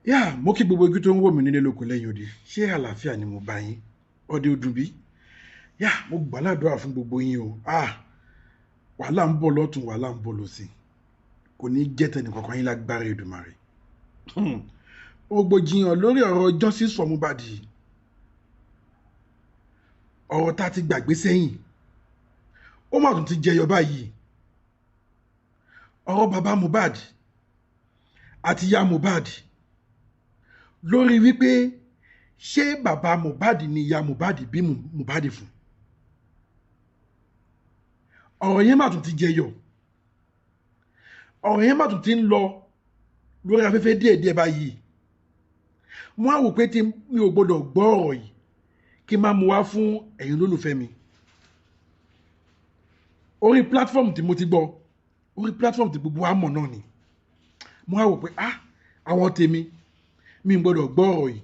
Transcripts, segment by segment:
yá mo kí gbogbo ojú tó ń wò mí nílé lóko lẹ́yìn odi ṣé àlàáfíà ni mo bá yín ọdẹ ọdún bí yá mo gbàládùá fún gbogbo yín o wàhálà ń bọ̀ lọ́tún wàhálà ń bọ̀ lọ́sì kò ní jẹ́ tẹnì kankan yín lágbára Èdùmàrè ògbójiyàn lórí ọ̀rọ̀ justice for Mohbad ọ̀rọ̀ tá a ti gbàgbé sẹ́yìn ó mà tún ti jẹyọ báyìí ọ̀rọ̀ bàbá Mohbad àti ìyá Mohbad lórí wípé ṣé bàbá Mohbad ni ìyá Mohbad bí Mohbad fún ọ̀rọ̀ yẹn mà tún ti jẹyọ ọ̀rọ̀ yẹn mà tún ti ń lọ lórí afẹ́fẹ́ díẹ̀díẹ̀ báyìí mo á wò pé tí mi ò gbọdọ̀ gbọ́ ọ̀rọ̀ yìí kí n máa mú wá fún ẹ̀yin olólùfẹ́ mi orí platform tí mo ti gbọ́ orí platform tí gbogbo wa mọ̀ náà ni mo á wò pé àwọn tèmi mi ò gbọdọ̀ gbọ́ ọ̀rọ̀ yìí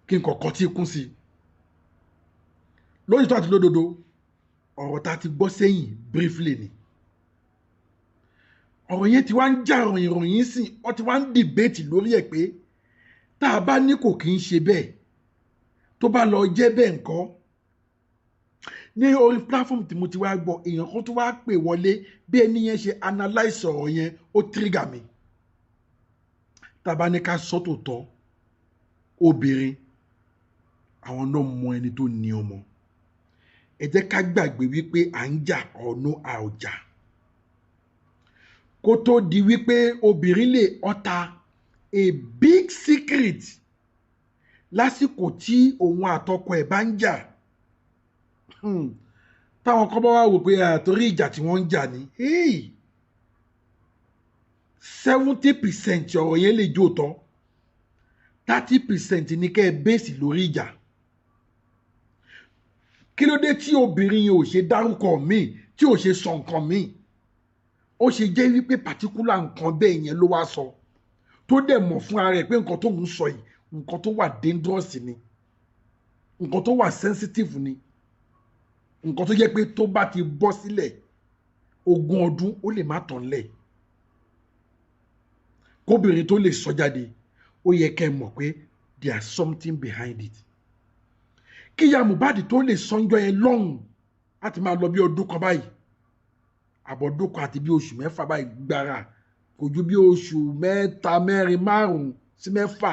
kí n kọ̀kọ́ tí kún sí lóyìí tó àti lódodo ọ̀rọ̀ tá a ti gbọ́ sẹ́yìn briefly ni ọ̀rọ̀ yẹn ti wá ń jà ròyìn sí ọ ti wá ń dìbẹ́tì lórí ẹ̀ pé tá a bá ní kò kí ń ṣe bẹ́ẹ̀ tó bá lọ jẹ́ bẹ́ẹ̀ ńkọ́ ní orí platform tí mo ti wá gbọ́ èèyàn kan tó wá pè wọlé bí ẹni yẹn ṣe analyse ọ̀rọ̀ yẹn ó trigger mi tá a bá ní ká sọ tòótọ́ obìnrin àwọn náà mọ ẹni tó ní ọmọ ẹ jẹ́ ká gbàgbé wípé à ń jà ọ̀nà àọjà kó tó di wípé obìnrin lè ọ̀tá a big secret lásìkò tí òun àtọkọ ẹ̀ bá ń jà táwọn kan bá wá wò pé àtòrí ìjà tí wọ́n ń jà ní 70% ọ̀rọ̀ yẹn lè jó tọ́ 30% ní kẹ́ ẹ bẹ́ẹ̀sì lórí ìjà kí ló dé tí obìnrin yẹn ò ṣe dárúkọ míì tí ò ṣe sọ nǹkan míì ó ṣe jẹ́ wípé pàtíkúlà nǹkan bẹ́ẹ̀ yẹn ló wá sọ tó dẹ̀ mọ̀ fún ara ẹ̀ pé nǹkan tó ń sọ yìí nǹkan tó wà dangerous ni nǹkan tó wà sensitive ni nǹkan tó jẹ́ pé tó bá ti bọ́ sílẹ̀ 20 ọdún ó lè má tán lẹ̀ kóbìnrin tó lè sọ jáde ó yẹ kẹ́ ẹ mọ̀ pé there is something behind it kí ìyá Mohbad tó lè sọ́njọ́ yẹn lọ́hùn láti máa lọ bí ọdún kan báyìí àbọ̀dún kan àti bí oṣù mẹ́fà báyìí gbára kò ju bí oṣù mẹ́ta mẹ́rin márùn-ún sí mẹ́fà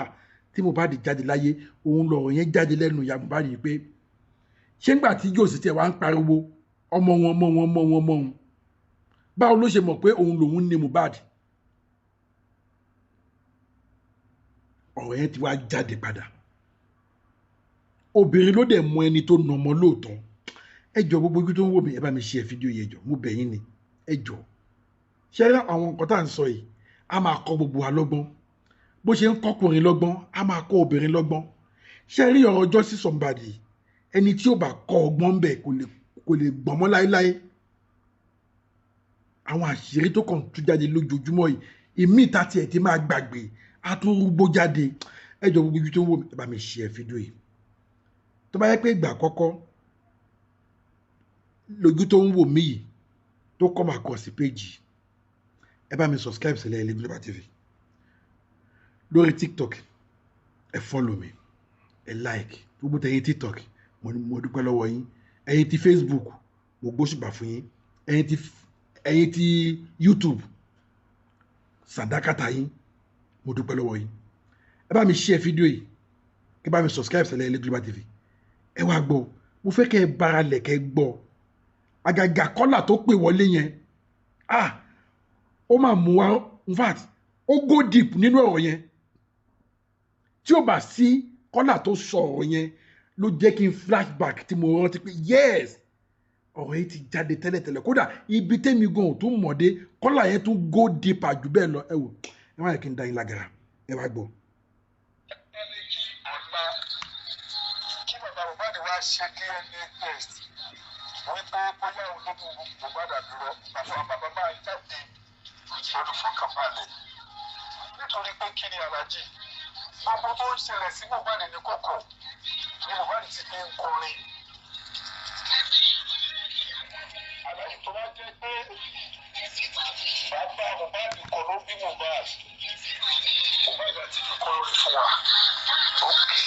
tí Mohbad jáde láyé òun lọ̀rọ̀ yẹn jáde lẹ́nu ìyá Mohbad yìí pé ṣé ńgbà tí yóò sì tiẹ̀ wá ń pariwo ọmọ wọn báwo ló ṣe mọ̀ pé òun lòun ní Mohbad ọ̀rọ̀ yẹn ti wá jáde padà obìnrin ló dẹ̀ mọ ẹni tó nà ọmọ lóòótọ́ ẹ jọ̀ọ́ gbogbo ojú tó ń wò mí ẹ bá mi share fídíò yẹn jọ̀ọ́ mo bẹ̀ yín ni ẹ jọ̀ọ́ ṣé àwọn nǹkan tá à ń sọ yìí a máa kọ́ gbogbo wa lọ́gbọ́n bó ṣe ń kọ́kùnrin lọ́gbọ́n a máa kọ́ obìnrin lọ́gbọ́n ṣé rí ọ̀rọ̀ justice for Mohbad ẹni tí ó bá kọ́ ọgbọ́n bẹ̀ kò lè gbọ́n mọ́ láéláé àwọn àṣírí tó kàn tú jáde lójoojúmọ́ yìí ìmí ìta tiẹ̀ ti máa gbàgbé a tún rúgbó jáde ẹ jọ̀ọ́ gbogbo ojú tó ń wò mí ẹ bá mi share fídíò yìí tó bá yẹ pé ìgbà àkọ́kọ́ lójú tó ń wò mí yìí tó come across péjì ẹ bá mi subscribe sílẹ̀ Ilé Global TV lórí TikTok ẹ follow mi ẹ like gbogbo tẹ̀yin TikTok mo dúpẹ́ lọ́wọ́ yín ẹ̀yin ti Facebook mo gbóṣùbà fún yín ẹ̀yin ti YouTube sàdákàtà yín mo dúpẹ́ lọ́wọ́ yín ẹ bá mi share fídíò yìí ẹ bá mi subscribe sílẹ̀ Ilé Global TV ẹ wá gbọ́ mo fẹ́ kẹ́ ẹ bára lẹ̀ kẹ́ ẹ gbọ́ àgàgà kọ́là tó pè wọlé yẹn ó máa mú wa in fact ó go deep nínú ọ̀rọ̀ yẹn tí ó bá sí kọ́là tó sọ ọ̀rọ̀ yẹn ló jẹ́ kí n flashback tí mo rántí pé yes ọ̀rọ̀ yẹn ti jáde tẹ́lẹ̀tẹ́lẹ̀ kódà ibi tẹ́mi gan ò tún mọ̀dé kọ́là yẹn tún go deeper jù bẹ́ẹ̀ lọ ẹ wò ẹ má yẹ kí n dá yín lágara ẹ wá gbọ́. ṣe DNA test wípé bóyá ológun Mohbad dúró àwọn bàbá jáde pẹ̀lú fọkànbalẹ̀ nítorí pé kí ni alájì gbogbo tó ń ṣẹlẹ̀ sí Mohbad ní kókó ni Mohbad ti fi ń kọrin alájì tó bá jẹ́ pé bàbá Mohbad kọ́ ló bí Mohbad àti láti fi kọ́ lórí fún wa. òkè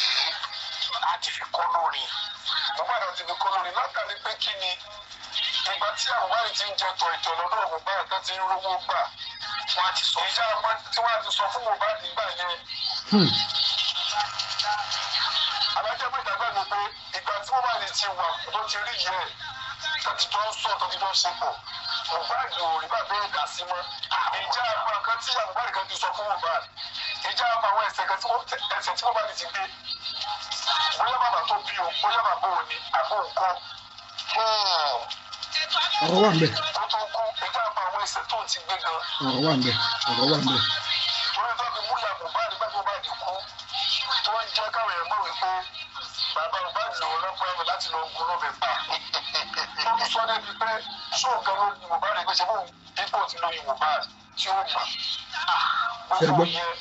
láti fi kọ́ lórí. Mohbad láti fi kọ́ lórí látàrí pé kí ni ìgbà tí Mohbad ti ń jẹ tọ̀ ìtọ̀ lọ́dọ̀ Mohbad tó ti ń rówó gbà wọ́n ti sọ ìjà ọmọ tí wọ́n ti sọ fún Mohbad nígbà yẹn. alájọ mẹ́ta gbàgbọ́ pé ìgbà tí Mohbad ti wà tó ti rí yẹ tó ti jọ ń sọ tó ti jọ ń ṣe pọ̀ Mohbad ò rí bàbá ẹ̀ dà sí mọ́. ìjà ọmọ nǹkan tí Mohbad kan ti sọ fún Mohbad ìjà ọmọ àwọn ẹsẹ̀ tí Mohbad ti gbé bóyá bàbá tó bí o bóyá bàbá ò ní àbó nǹkan. ọ̀rọ̀ wà ń bẹ̀. ó tó kú ìjà ọmọ àwọn ẹsẹ̀ tó ti gbé gan. ọ̀rọ̀ wà ń bẹ̀. ọ̀rọ̀ wà ń bẹ̀. torí tó fi múlẹ̀ Mohbad nígbà tó bá di kú tó ń jẹ́ káwọn èèyàn mọ̀ wípé bàbá Mohbad lò lọ́pọ̀ ẹ̀rọ láti lọ gun lọ́bẹ̀ pa. ó ń sọ débi pé ṣóògùn ló ní Mohbad pé ṣe fún dípò tí lóyún Mohbad tí ó mọ̀. gbogbo yẹn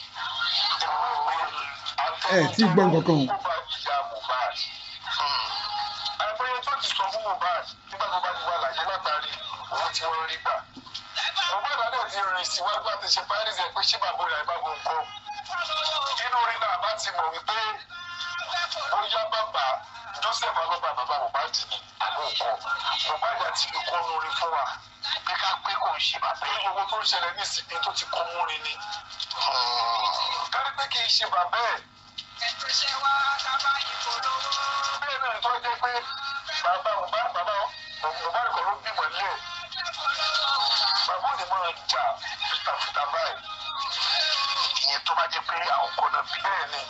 tí gbọ́ nǹkan kan o. àgbẹ̀yẹ tó ti sọ fún Mohbad nígbà tó bá ti wà láyé látàrí òun tí wọ́n rí gbà. Mohbad náà ti rìn síwájú àti ṣe paris ẹ̀ pé ṣé bàbá rẹ̀ bá gbọ́ nǹkan. inú orí náà bá ti mọ̀ wípé bóyá bàbá Joseph alọ́ba bàbá Mohbad ní àbọ̀ nǹkan. Mohbad àti fi kọ́ lórí fún wa pé ká pé kò ń ṣe bàbá pé gbogbo tó ń ṣẹlẹ̀ ní ìsìnkú tó ti kọ́ múrin ni. kárí pé kì í ṣe bàbá ẹ̀. bẹ́ẹ̀ náà tó jẹ́ pé bàbá Mohbad kan ló bímọ ilé ẹ̀. bàbá ò ní máa jà fìtàfìtà báyìí. ìyẹn tó bá jẹ́ pé àwọn kan náà bí. bẹ́ẹ̀ ni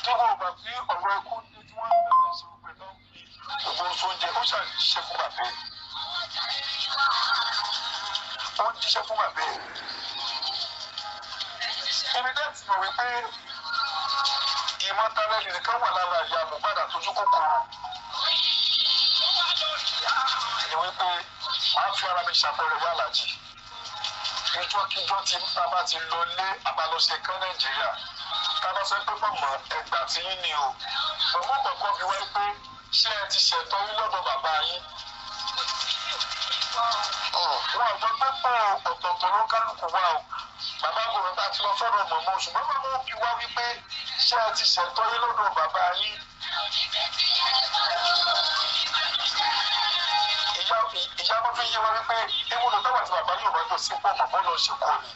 tó wọ́n gbà tí ọ̀rọ̀ ẹkú ní tí wọ́n ń bẹ̀rẹ̀ ṣe pẹ̀lú gbogbo oúnjẹ ó ṣàṣìṣe fún bàbá ẹ̀. ó ń jíṣẹ́ fún bàbá ẹ̀. ibi dẹ́ ti mọ̀ wípé ìmọ̀tálẹ́ nìkan wà lára ìyá Mohbad àtọ́jú kòkòrò. ni wípé máa fi ara mi ṣàpẹẹrẹ wà lájì. ìjọkíjọ tí bàbá ti lọ lé abalọ́sẹ̀ kan Nàìjíríà tábà sọ pé mọ̀mọ́ ẹgbà tí yín ni o. mọ̀mọ́ kọ̀ọ̀kan fi wáyé pé ṣé ẹ ti ṣẹ̀tọ́ yín lọ́dọ̀ bàbá yín. wọn àjọ pé pọ̀ ọ̀tọ̀ọ̀tọ̀ ló kálukú wá o. bàbá gbòòrò tá a ti lọ sọ́dọ̀ mọ̀mọ́ ṣùgbọ́n mọ̀mọ́ fi wá wípé ṣé ẹ ti ṣẹ̀tọ́ yín lọ́dọ̀ bàbá yín. ìyá bá fi yé wa wípé ìwúlò táwọn àti bàbá yóò wájọ sí pọ̀ mọ̀mọ́ lọ ṣe kọ́ ni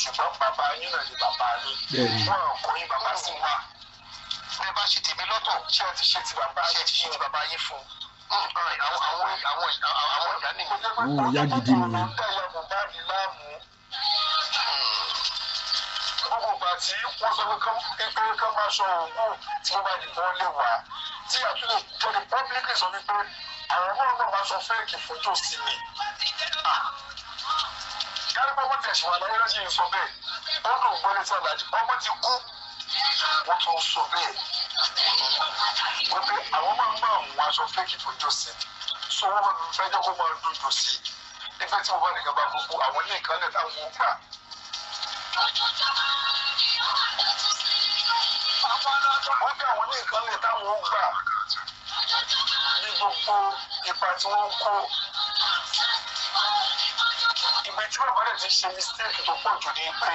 ṣùgbọ́n bàbá yín náà ni bàbá yín. wọn kò ní bàbá sí wa. bí ẹ bá ṣe tèmi lọ́tọ̀ ṣé ẹ ti ṣe ti bàbá ṣe ti ṣe ti bàbá yín fún àwọn ìyá nìyẹn. àwọn ìyá gidi nìyẹn. ọ̀dọ́ ìyá Mohbad láàmú. gbogbo ìgbà tí wọ́n sọ pé kán máa sọ òògùn tí wọ́n bá dìbọn lè wà tí àtúntò tẹ̀lé pọ́blíkì sọ wípé àwọn ọmọ náà máa sọ fẹ́ẹ̀kì fojú sí ni. kárí pé wọ́n tẹ̀sí wà láyé lọ́sí yìí sọ bẹ́ẹ̀ ó dùn gbọ́dọ̀ tí àlàjì ọmọ ti kú wọ́n tún sọ bẹ́ẹ̀ wípé àwọn máa ń bá àwọn aṣọ fẹ́ẹ̀kì fojú sí so wọ́n máa fẹ́ jẹ́ kó máa dúdú sí nígbà tí wọ́n bá nìkan bá gbogbo àwọn ilé ìkànnì táwọn ó gbà. wọ́n gbé àwọn ilé ìkànnì táwọn ó gbà ní gbogbo ipa tí wọ́n ń kó. ìgbà tí wọ́n bá dẹ̀ ti ṣe mistake tó pọ̀ jù ní pé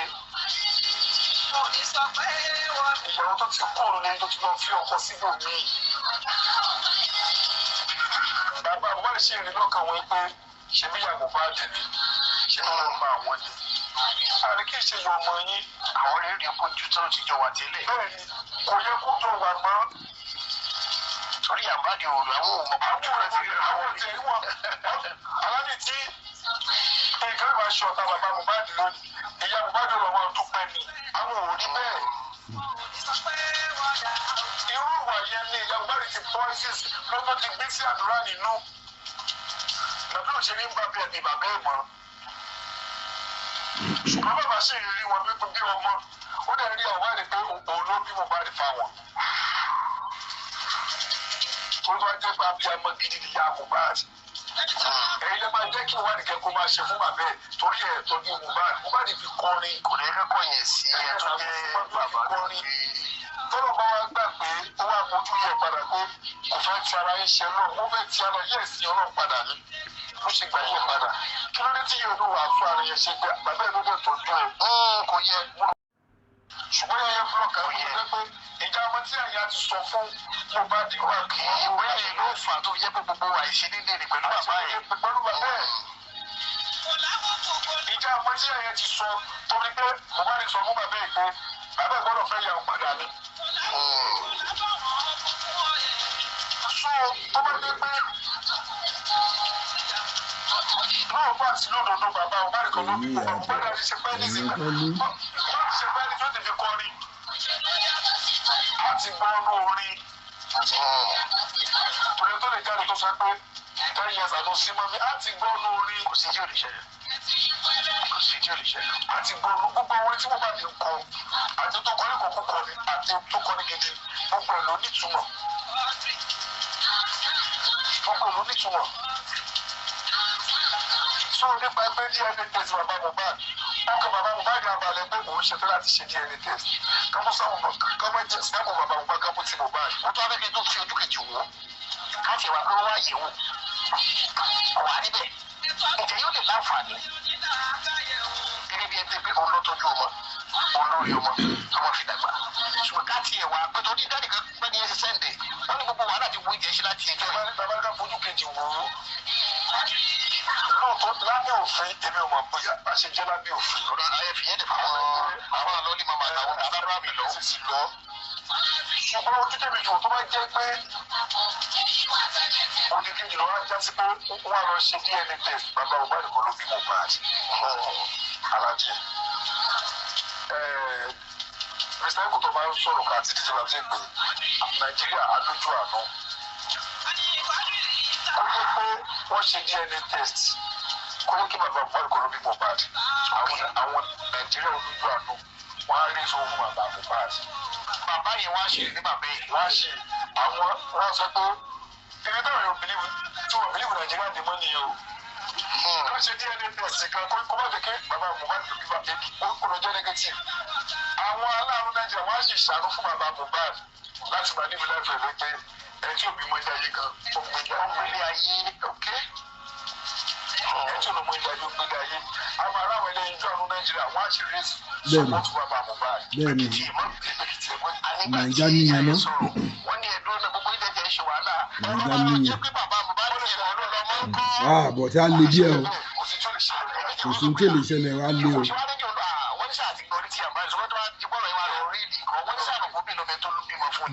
ìyàwó tó ti kúrò ní tó ti lọ fi ọkọ síbò míì. bàbá Mohbad ṣe ìrìn lọ́kàn wọn pé ṣe bí ìyá Mohbad ni ṣe bí wọ́n bá àwọn ni. àrí kì í ṣe yọ ọmọ yín. àwọn rírì kojú tó ti jọ wà tẹ́lẹ̀. bẹ́ẹ̀ni kò yẹ kó jọ wà mọ́. torí àbádìí òòlù àwọn òmò bá àwọn ọ̀tẹ̀ wọn aláàbí tí nǹkan ìwà ṣe ọ̀tá bàbá Mohbad lónìí ìyá Mohbad lọ wọn tó pẹ́ ni àwọn ò rí bẹ́ẹ̀. irú ìwà yẹn ni ìyá Mohbad ti poisons lọ́tọ́ ti gbé sí àdúrà nínú bàbá òṣèré ń bá bí ẹni bàbá ẹ̀ mọ́. ṣùgbọ́n bàbá ṣe ìrírí wọn bí ọmọ ó dẹ̀ rí àwọn ẹ̀rí pé òun ló bí Mohbad fáwọn. tó bá jẹ́ pé abiyamọ gidi ni ìyá Mohbad. ẹ̀yin lè máa jẹ́ kí Mohbad kẹ́ kó máa ṣe fún bàbá ẹ̀ torí ẹ̀ tọ́jú Mohbad fi kọrin. kò ní rẹ́kọ̀ yẹn sí ẹ̀ tó jẹ́ bàbá kọrin. tọ́lọ̀ bá wá gbà pé ó wà mójú yẹ padà pé kò fẹ́ ti ara yín ṣe náà ó fẹ́ ti ara yẹ̀ sí ọlọ́run padà ní ó ṣe gbà yẹ padà. kí ló dé tí yóò ló wàá fún ara yẹn ṣe pé bàbá ẹ̀ ló dẹ̀ tọ́jú ẹ̀. kò yẹ. ṣùgbọ́n yẹn búlọ̀kì àwọn yẹn pé ìjà ọmọ tí àyà ti sọ fún Mohbad wà kí ìwé yẹn ló fà tó yẹ pé gbogbo wa ìṣedédé ni pẹ̀lú bàbá yẹn pẹ̀lú bàbá yẹn. ìjà ọmọ tí àyà ti sọ torí pé Mohbad sọ fún bàbá yẹn pé bàbá yẹn gbọ́dọ̀ fẹ́ yà ó padà ni. so tó bá dé pé náà bá sí lódodo bàbá Mohbad kan ló bí Mohbad àti ṣe pẹ́ ní ìsìnkú ṣe pẹ́ ní tó ti fi kọrin láti gbọ́ ọ́nú orin torí tó lè jáde tó sọ pé 10 years ago sí mọ́mí láti gbọ́ ọ́nú orin kò sí tí ò lè ṣẹlẹ̀ kò sí tí ò lè ṣẹlẹ̀ àti gbọ́ gbogbo orin tí mo bá ti kọ àti tó kọ́ ní kókó kọ ni àti tó kọ́ ní gidi gbogbo ẹ̀ ló nítumọ̀ gbogbo ló nítumọ̀ so nípa ẹgbẹ́ DNA test bàbá Mohbad ọkọ̀ bàbá Mohbad ní abalẹ̀ pé òun ṣetán láti ṣe DNA test kámú sáwọn kámú jẹ sáwọn bàbá Mohbad kámú ti Mohbad wọ́n tó wá fẹ́ kí n tó fi ojú kejì wò káfíń wà lọ́wọ́ àyè wò wà níbẹ̀ ǹjẹ́ yóò lè láǹfààní gẹ́gẹ́ bí ẹgbẹ́ pé òun ló tọ́jú ọmọ olórí ọmọ ọmọ fi dàgbà ṣùgbọ́n ká tiẹ̀ wá pé torí dáàdì kan pẹ́ ní ẹsẹ̀ sẹ́ǹdẹ̀ wọ́n ní gbogbo wàhálà ti wú ìjẹ́ ṣe láti ẹjọ́ yìí. bàbá ká fojú kejì wò ó lóòótọ́ lábẹ́ òfin èmi ò mọ̀ bóyá bá ṣe jẹ́ lábẹ́ òfin. ọ̀rọ̀ ayẹ̀fì yẹn lè fa àwọn àlọ́ọ̀lì màmá àtàwọn sábà mi lọ. ṣùgbọ́n ojú tẹ̀mí jù tó bá jẹ́ pé òdì kejì lọ́wọ́ ajá sí pé wọ́n á lọ ṣe DNA test bàbá Mohbad kọ́ ló bí Mohbad alájẹ. Mr. Ekoto máa ń sọ̀rọ̀ ká àti títí láti pé Nàìjíríà alójú àná. Ó yẹ pé wọ́n ṣe DNA test kó yẹ kí bàbá Mohbad kọ́ ló bí Mohbad. Àwọn Nàìjíríà olójú àná wọ́n á rí ìṣòro bàbá Mohbad. Bàbá yẹn wá ṣe ní bàbá yẹn. Wọ́n á ṣe àwọn wọ́n sọ pé ibi táwọn yóò bìlíwì tí wọ́n bìlíwì Nàìjíríà dé mọ́ nìyẹn o. Wọ́n ṣe DNA test kan kó má jẹ́ kí bàbá Mohbad ló bí bàbá yẹn kó lọ jẹ́ negative. Àwọn aláàrùn Nàìjíríà wọ́n á sì ṣàánú fún bàbá Mohbad láti máa níbi láìpẹ́ lé pé ẹ tí òbí mọ ilé ayé gan ó gbélé ayé òkè ẹ tí òun mọ ilé ayé ó gbélé ayé àwọn aráwọ̀ ilé ìjọ àrùn Nàìjíríà wọ́n á sì rí sọ́kọ́ fún bàbá Mohbad èkìtì Nàìjíríà níyẹn náà wọ́n ní ẹ̀dùn náà gbogbo ilé ẹ̀jẹ̀ ṣe wàhálà Nàìjíríà níyẹn bọ̀ tí a lè díẹ̀ o kò sí tí ò lè ṣẹlẹ̀ wá lé o.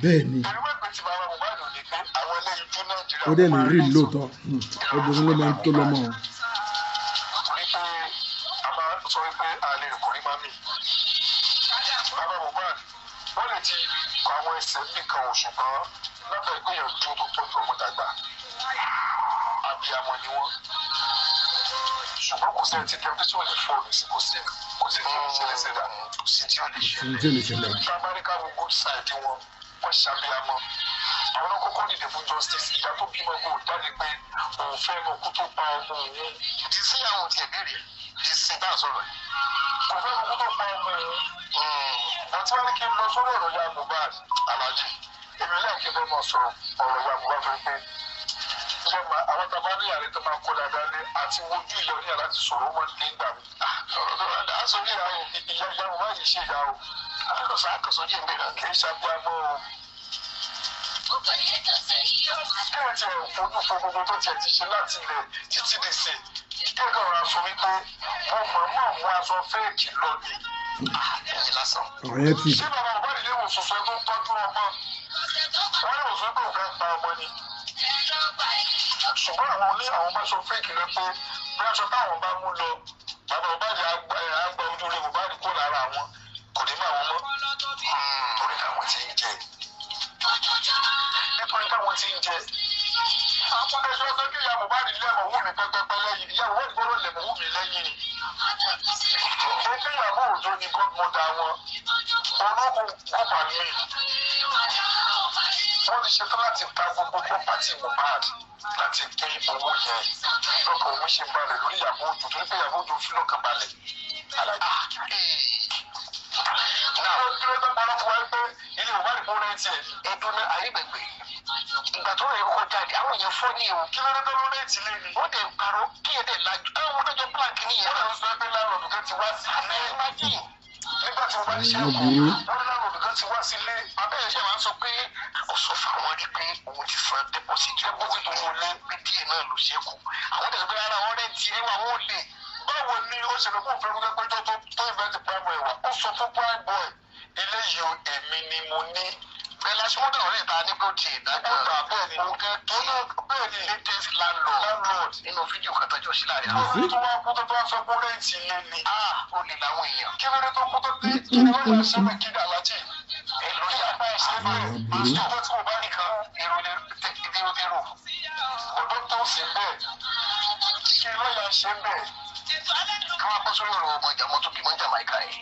Bẹ́ẹ̀ni ó dẹ̀ lè rí lóòótọ́ obìnrin ló máa ń tó lọ́mọ o. torí pé a máa sọ pé a lè kò rí mami bàbá Mohbad wọ́n lè ti kọ àwọn ẹsẹ̀ nìkan ò ṣùgbọ́n látàrí pé èèyàn dúró tó tọ́jú ọmọ dàgbà abiyamọ ni wọ́n ṣùgbọ́n kò sẹ́ni tí kẹ́kẹ́ tí wọ́n lè fọ́ ọ̀rọ̀ sí kò sí tí ò lè ṣẹlẹ̀ sẹ́dá kò sí tí ò lè ṣẹlẹ̀. kábàríkà gbogbo ṣáìdì wọn wọ́n ṣàbíyamọ àwọn ọkọ̀ọ̀kọ̀ dìde fún justice ìyá tó bímọ kò jáde pé òun fẹ́ mọ kó tó pa ọmọ òun. ìdí sí àwọn tí ẹ béèrè ìdí sí bá a sọ̀rọ̀ kò fẹ́ mọ kó tó pa ọmọ òun. wọ́n ti wá ní kí n lọ sórí ọ̀rọ̀ ya Mohbad alájì èmi lẹ́yìn bọ́ mọ̀ sọ̀rọ̀ ọ̀rọ̀ ya Mohbad fún pé ìjọba àwọn tàbá ní yàrá tó máa kó dáadáa lé àti wojú ìyá ní yàrá ti sọ̀rọ̀ wọn ní ìgbà mi. ọ̀rọ̀ tó rà á sórí ìyá ìyá Mohbad yìí ṣe ìyá o akọ̀sọ̀ akọ̀sọ̀ díẹ̀ mìíràn kì í ṣàbíamọ́ o. kí wọ́n ti fojú fo gbogbo tó tiẹ̀ ti ṣe láti ilẹ̀ títí dì sí kí ẹ̀ka ọ̀rọ̀ aṣọ wípé wọ́n mọ̀ mọ́ mú aṣọ fẹ́ẹ̀kì lọ ní ẹ̀yìn lásán. ṣé bàbá Mohbad ilé ìwòsàn sọ tó ń tọ́jú ọmọ wọ́n lè wòsàn pé òkà ń pa ọmọ ni ṣùgbọ́n àwọn ní àwọn bá sọ fẹ́ẹ̀kì lọ pé bí aṣọ táwọn bá mú lọ bàbá Mohbad àgbà ojú rẹ̀ Mohbad kó lára àwọn kò ní máa wọn mọ́ torí káwọn ti ń jẹ nítorí káwọn ti ń jẹ. ẹjọ́ sọ pé ìyá Mohbad lẹ́mọ̀ wù mí pẹ́pẹ́pẹ́ lẹ́yìn ìyá Mohbad gbọ́dọ̀ lẹ́mọ̀ wù mí lẹ́yìn. ẹgbẹ́ ìyàwó òjò ni godmother wọn ológun kópa mi. wọ́n ti ṣetán láti ta gbogbo property Mohbad láti pín owó yẹn lọ́kọ̀ òun ṣe balẹ̀ lórí ìyàwó òjò torí pé ìyàwó òjò fi lọ́kàn balẹ̀. náà ó dúró tó gbọ́dọ̀ fún wa pé ilé Mohbad kó rẹ̀ tiẹ̀ ẹ̀dùn ní àyígbẹ̀gbẹ̀ ìgbà tó rẹ̀ kọ́ jáde àwọn èèyàn fọ́ ní o. kí ló dé tó ló rẹ̀ tì lé ni. ó dẹ̀ parọ́ kí ẹ dẹ̀ lajú àwọn ọmọ tó jọ plank nìyẹn. wọ́n lọ sọ pé láàrọ̀ tó ti wá sí ilé nígbà nígbà tí mo bá ṣe ọkọ̀ wọn láwọn olùkọ́ ti wá sílé abẹ́rẹ́ ṣe máa ń sọ pé ó sọ fún àwọn rí pé òun ti san deposit tó ń lé pé díẹ̀ náà ló ṣe kù àwọn tẹ̀sán pé ara wọn rẹ̀ ti ẹwà wọn ò lè báwo ni ó ṣe lè kó fẹ́ gbé péjọ tó invest prime boy wa ó sọ fún prime boy eléyìí o èmi ni mo ní bẹ́ẹ̀ lásìkò wọn dàrọ́ lẹ́ta ní pé ó ti ìdájọ́ ìgbà bẹ́ẹ̀ ni òun gẹ́ tó náà bẹ́ẹ̀ ni latest landlord nínú fídíò kàtàjọ́ sí láàrin àwọn ọ̀rẹ́ tó wá kú tó wá sọ pé rẹ́ǹtì ilé ni ó lè láwọn èèyàn kí lóde tó kú tó dé kí ni wọ́n yà sẹ́lẹ̀ kí ni alájì ẹ lọ yà bá ẹ ṣe bẹ́ẹ̀ pásítọ̀ tí mo bá nìkan èrò ọ̀dọ́ tó sì bẹ́ẹ̀ kí lọ́ọ̀yà ṣe bẹ́ẹ̀ káwá bọ́ sórí ọ̀rọ̀ ọmọ ìjàmọ́ tó bímọ Jamaica yìí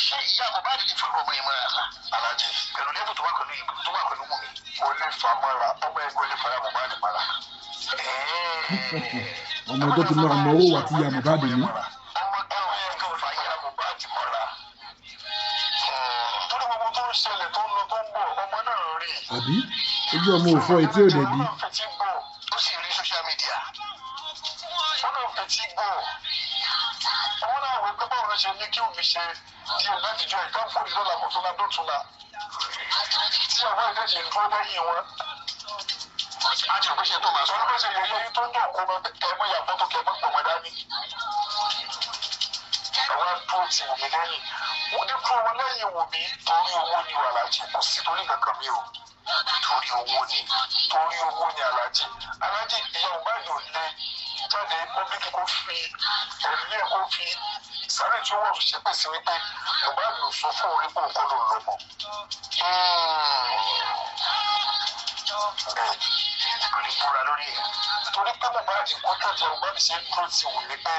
ṣé ìyá àbúbá àdìyí fọlọ́ ọmọ yẹn mọ́ra àlá alájì pẹ̀lú lẹ́bù tó wà pẹ̀lú mú mi. kò lè fà mọ́ra ọmọ ẹgbẹ́ lè fara mọ́ bá ní mọ́ra. ọmọ tó ti mọ àmọ́ owó wà tí ìyá Mohbad ní. ọmọ ẹgbẹ́ tó fà ìyá Mohbad mọ́ra. torí gbogbo tó ń ṣẹlẹ̀ tó ń lọ tó ń bọ̀ ọmọ náà rí. àbí ojú ọmọ òfò etí ò dẹ̀bi. ó sì rí social media. ó náà fetí gbọ́ ọmọ náà wẹ pé báwo ló ṣe ní kí òbí ṣe di ẹ̀ láti jọ ìka fún ìlọ́la mọ̀túnlá dọ́túnlá tí àwọn ẹ̀dẹ́ ṣe ń dúró lẹ́yìn wọn. àti òpèsè tó máa sọ ọdún pèsè yẹn yẹn tó ń dùn kó lọ kẹmọ ìyàpọ̀ tó kẹmọ gbọmọ dání. àwọn àdúró ti wù mí lẹ́yìn wọ́n ní kúrò wọn lẹ́yìn wù mí torí owó ni aláàjì kò sí torí kankan mi o torí owó ni aláàjì ìyá Mohbad ò lé jáde omi kí kò fi ẹ̀mí ẹ̀ kò fi sáré tí wọ́n ṣe pèsè wípé Mohbad ò sọ fún orí pé nǹkan ló lọ mọ́. kò ní búra lórí ẹ̀. torí pé Mohbad kó tẹ̀lé Mohbad ṣe ń dúró ti wù mí pé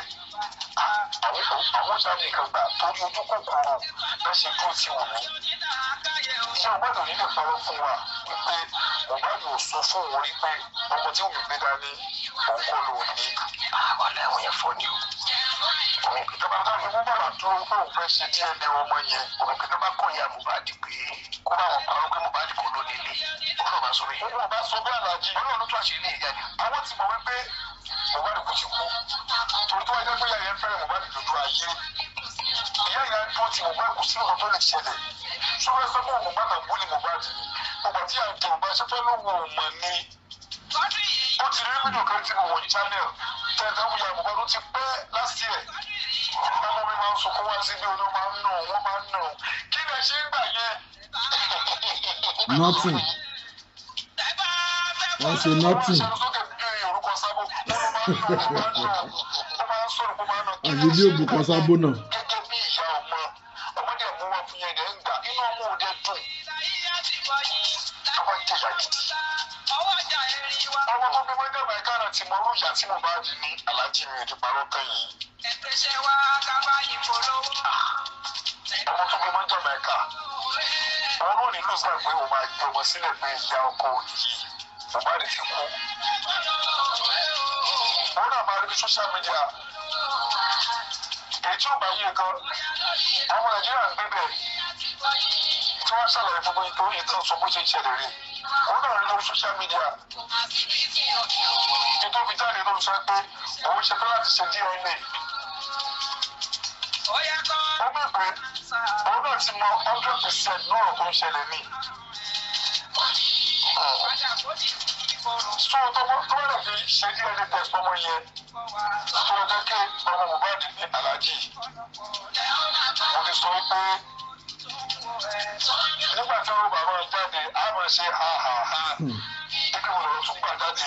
àwọn sáré nǹkan gbà torí ojú kòkòrò bá ṣe dúró ti wù mí. ìyá Mohbad ò ní lè parọ́ fún wa wípé Mohbad ò sọ fún òun rí pé ọmọ tí òun gbé dání òun kọ́ ló ní. àwọn ẹ̀wọ̀n yẹn fọ́ ni o. ìjọba tó fi mú bàbá tó ń pè òun fẹ́ ṣe DNA ọmọ yẹn. òun kí ló bá kọ́ ìyá Mohbad pé kó bá wọn parọ́ pé Mohbad kò ló nílé ó lọ́ọ́ bá sọ bẹ́ẹ̀. wọ́n bá sọ bí aláàjì ọlọ́run tó àṣẹ ilé ìjáde. àwọn ti mọ̀ wípé Mohbad kò ti kú torí tó wá jẹ́ pé ìyá yẹn fẹ́rẹ̀ Mohbad lójú ayé ìyá yẹn tó ti Mohbad kò sí nǹkan tó lè ṣẹlẹ̀ ṣọlá sọ fún Mohbad náà bú ni Mohbad ọgbà tí àjọ ọba ṣẹfẹ́ ló wọ ọmọ ní ó ti rí fídíò kan tí mo wọ channel tẹ̀sán fún ìyá Mohbad ó ti pẹ́ last year ọmọ mi máa ń sunkún wá sí bí oní máa ń nà wọ́n máa ń nà kí ni ẹ ṣe ń gbà yẹn. nothing wọ́n ṣe nothing àbí bí òbúkọ sábó náà. gẹ́gẹ́ bí ìyá ọmọdé mú wá fún yẹn dẹ̀ ń gbà inú ọmọ òde dùn àwọn ìjẹ̀yà gidi. ọmọ tó gbé wọ́n dẹ̀bà ẹ̀ka náà ti mọ orú ìyá tí mo bá di ní aláàjì mi ìdí parọ́ kẹ́yìn. ọmọ tó gbé wọ́n dẹ̀bà ẹ̀ka àwọn náà nílò gbà pé òun máa gbé ọmọ sílẹ̀ pé ìyá ọkọ òní yìí Mohbad ti kú. wọ́n náà máa rí bí social media èyí tí ó bá yé gan ọmọ Nàìjíríà ń gbé bẹ́ẹ̀ tí wọ́n ṣàlàyé gbogbo nítorí ìtàn sọ bó ṣe ń ṣẹlẹ̀ rí wọ́n náà rí lórí social media nítorí jáde ló ń sọ pé òun ṣe fẹ́ láti ṣe DNA. ó mú ìpè òun náà ti mọ 100% lọ́rọ̀ tó ń ṣẹlẹ̀ ní. sọ tó wọ́n lè fi ṣe DNA test ọmọ yẹn tó lọ jẹ́ kí ọmọ Mohbad ní aláàjì. mo ti sọ pé nígbà tí ọ̀rọ̀ bàbá jáde á máa ṣe ha nígbà wo lọ́rọ̀ tún gbà jáde.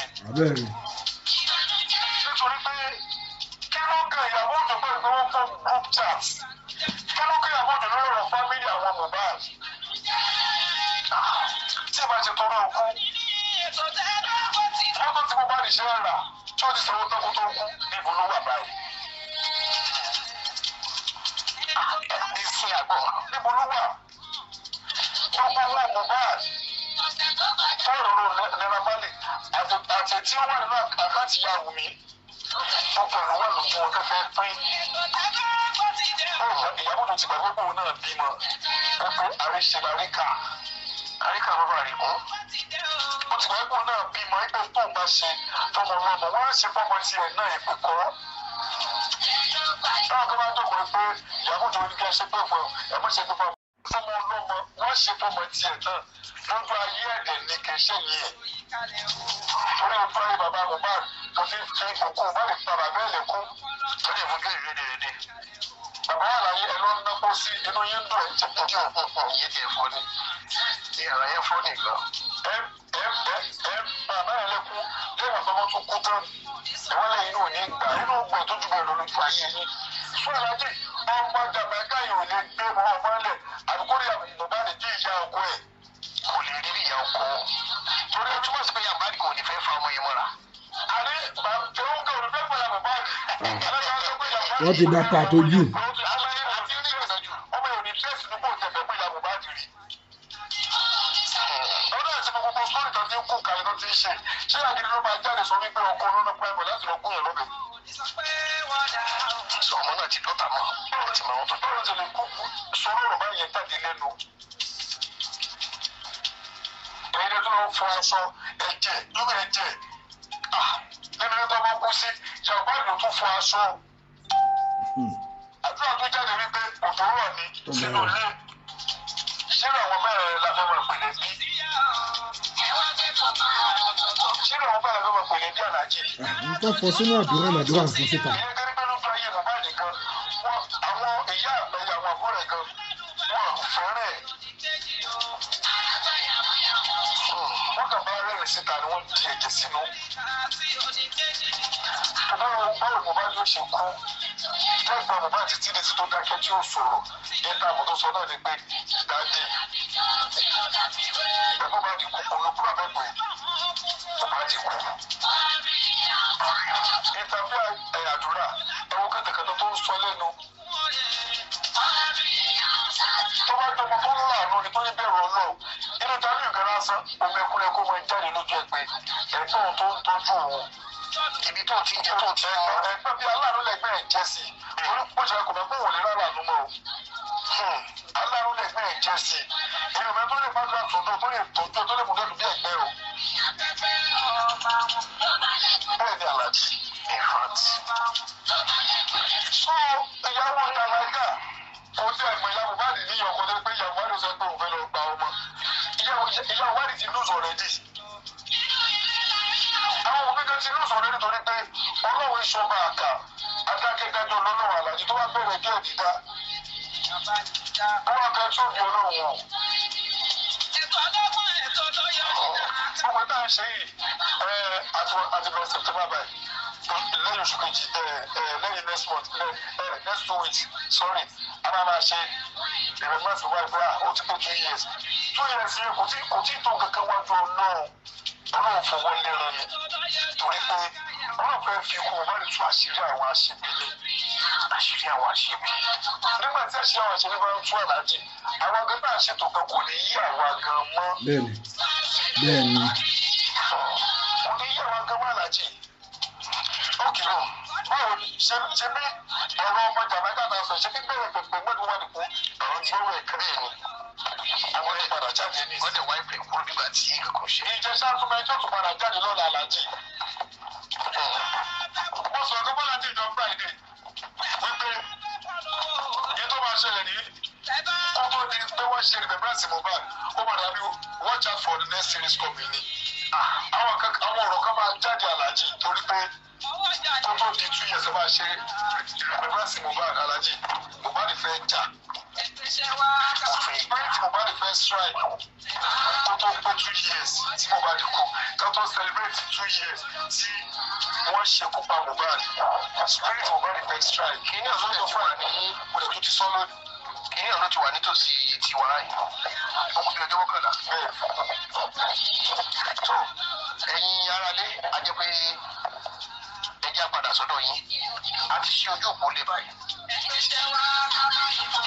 nítorí pé kí ló kẹ́ ìyàwó òjò pé wọ́n fún group chat kí ló kẹ́ ìyàwó òjò lórí ọ̀rọ̀ fámìlì àwọn Mohbad tí ìbá ti tọrọ òkú mọ́tò tí Mohbad ṣe ń rà tí ó ti sanwó tọ́kú tó kú níbo ló wà báyìí. ní sí àgbọ̀ níbo ló wà gbogbo owó Mohbad fọ́ọ̀rọ̀ Naira Marley àti tí ó wà nínú àkáǹtì ìyá Wùmí gbogbo ẹ̀rọ wà lójú wọn kẹfẹ́ pín. ìyàwó tó ti gbàgbé pé òun náà bímọ pé àríṣe àríkà bàbá rẹ̀ kú. ó ti gbàgbé pé òun náà bímọ ẹgbẹ́ tó ń bá ṣe tọmọ ọlọ́mọ wọ́n á ṣe fọ́mọ tiẹ̀ náà èpè kọ́. táwọn kan máa ń jókòó pé ìyàwó tó ní kí ẹ ṣe pé fún ẹ mọ̀ ṣe pé fún ọmọ ọlọ́mọ wọ́n ṣe fọmọ tiẹ̀ náà lójú ayé ẹ̀dẹ̀ ní kì í ṣe yìí ẹ̀. torí ojú ayé bàbá Mohbad tó fi fi òkú bá lè pa bàbá ẹ̀ lẹ́kún tó lè fojú ìrẹ́ dẹ̀dẹ̀. bàbá àlàyé ẹ lọ ń náwó sí inú yín dùn ẹ̀ ń tẹ̀ tọ́jú ìyẹn tiẹ̀ fọ́ ni ìyàrá yẹn fọ́ nìkan. bàbá ẹ̀ lẹ́kún lẹ́yìn àtọ́mọ́ tó kú tán ẹ̀wọ́n lẹ́yìn náà ní gbà inú gbọ̀ tó jù bẹ̀rẹ̀ lójú ayé yín. fún alájì ọmọ jàmbá yìí ò lè gbé ọmọ mọ́lẹ̀ àdúgbò Mohbad kí ìyá ọkọ ẹ̀ kò lè rí ìyá ọkọ torí ojú mọ̀ sí pé yàmbá kò ní fẹ́ fa ọmọ yẹn mọ́ra. àní bàbá òun kò ní fẹ́ fọyà Mohbad. wọ́n ti dá pàtó jù. ọmọ yẹn ò ní fẹ́ sínú kó tẹ̀fẹ́ pé ìyá Mohbad rí. wọ́n náà ti mọ gbogbo sọ́ọ̀rì tó ti ń kú kàlẹ́ tó ti ń ṣe ṣé àgídí ló máa jáde sọ wípé ọkọ olóńgbò pẹ́ẹ́bọ̀ láti lọ gún yẹn lọ́bẹ̀. ọmọ náà ti dọ́ta mọ́ ọ ti mọ àwọn tó bọ́ọ̀lù tó lè kú sọ̀rọ̀ ọ̀rọ̀ báyẹn jáde lẹ́nu. ẹ̀yin tó lọ fọ aṣọ ẹ̀jẹ̀ lórí ẹ̀jẹ̀ nínú ẹ̀tọ́ ọmọ kú sí yàrá ìlú tó fọ aṣọ. àdúrà tó jáde wípé òjò rọ̀ ní sínú ilé ṣírí àwọn mẹ́rin láfẹ́mọ̀ ìpìlẹ̀ bí. ṣírí àwọn mẹ́rin láfẹ́mọ̀ ìpìlẹ̀ bí àlàjì. nǹkan fọ sínú àdúrà làdúrà fún síta. ìyẹn gẹ́gẹ́ bí lójú ayé Mohbad gan àwọn ìyá àgbẹ̀yà àwọn àbúrò rẹ̀ gan wọn fẹ́rẹ̀. wọ́n kàn bá rẹ́rìn síta ni wọ́n di ẹ̀jẹ̀ sínú. báwo Mohbad ló ṣe kú lẹ́gbọ̀n Mohbad ti tí tó dákẹ́ tí ó sọ̀rọ̀ nígbà àmọ́ tó sọ náà ni pé dáàdì ẹ̀kọ́ bá ti kú olókùn abẹ́gbẹ̀ Mohbad ti kú. ìtàbí àdúrà ẹ̀wọ̀n kẹ́tẹ̀kẹ́tẹ̀ tó ń sọ lẹ́nu. tó bá jọmọ tó ń láàánú ni tó ní bẹ̀rù Ọlọ́run inú dábìlì kan lásán omi ẹkúnlẹ̀ kó mọ jáde lójú ẹgbẹ́ ẹ̀gbọ́n tó ń tọ́jú òun ibi tó ti ń jẹ tó ti ń lọ ẹgbẹ́ bíi aláàánú lẹ́gbẹ́ ẹ̀ jẹ́ sí orí púpọ̀ ṣe kò mẹ́kún wòlé rárá àánú mọ́ o aláàánú lẹ́gbẹ́ ẹ̀ jẹ́ sí èèyàn mẹ́tọ́ lè bá dúrà tòótọ́ tó lè tọ́jú tó lè mú lẹ́nu bí ẹgbẹ́ o. bẹ́ẹ̀ ni aláàjì in fact. so ìyàwó ìdàlágà òun tí ẹ̀gbọ́n ìyá Mohbad ní ọkọ̀ tó pé ìyá Mohbad sọ pé òun fẹ́ lọ gba ọmọ ìyá Mohbad ti lose already. àwọn òbí kan ti lose already torí pé Ọlọ́run ìṣọba àkà adákẹ́dájọ́ lọ́lọ́run àlàjì tó bá bẹ̀rẹ̀ díẹ̀ dídá ó wá kẹ́ tí ó bí Ọlọ́run wọn. gbogbo tá à ń ṣe yìí àti lọ September báyìí lẹ́yìn oṣù kejì lẹ́yìn next month next 2 weeks sorry a máa ṣe ìrẹ̀lẹ́ fún wa ìgbà ó ti pé 2 years 2 years yìí kò tí tó kankan wájú Ọlọ́run fọwọ́ lẹ́ran ni torí pé Ọlọ́run fẹ́ fi kú Mohbad tú àṣírí àwọn àṣebí ni àṣírí àwọn àṣebí nígbà tí àṣírí àwọn àṣebí bá ń tú àlàjì àwọn agan náà ṣètò kan kò ní yí àwọn agan mọ́. bẹ́ẹ̀ni kò ní yí àwọn agan mọ́ àlàjì. ókè lọ báwo ṣe bí ọ̀rọ̀ ọmọ jàmágà náà sọ ṣe bí bẹ̀rẹ̀ pẹ̀pẹ̀ gbọ́dọ̀ wà nìkú ọ̀rọ̀ gbọ́rọ̀ ẹ̀kẹ́rẹ́ ni àwọn ẹ̀ padà jáde ní ìwọ́n dẹ̀ wáyé pẹ̀lú kúrò nígbà tí kò ṣe. ìjẹsà fún ẹjọ́ tó padà jáde lọ́la àlàjì. mo sọ ọdún bọ́lá tí ìjọ Friday wípé èyí tó máa ṣẹlẹ̀ ní kó tó di pé wọ́n ṣe remembrance Mohbad ó padà bí watch out for the next series coming ni. àwọn ọ̀rọ̀ kan máa jáde àlàjì torí pé kó tó di 2 years máa ṣe remembrance Mohbad àlàjì Mohbad fẹ́ jà. Mohbad fẹ́ strike kó tó pé 2 years tí Mohbad kú ká tó celebrate 2 years tí wọ́n ṣekú pa Mohbad spirit Mohbad fẹ́ strike kí ní ọ̀sán tó fún wa ní olè tó ti sọ lónìí kí ní ọ̀nà tí wà nítòsí tiwa yìí ó kú bí ọjọ́ mọ́kànlá. tó ẹ̀yin aráalé a jẹ́ pé ẹja padà sọ́dọ̀ yín a ti ṣe ojú òpó lé báyìí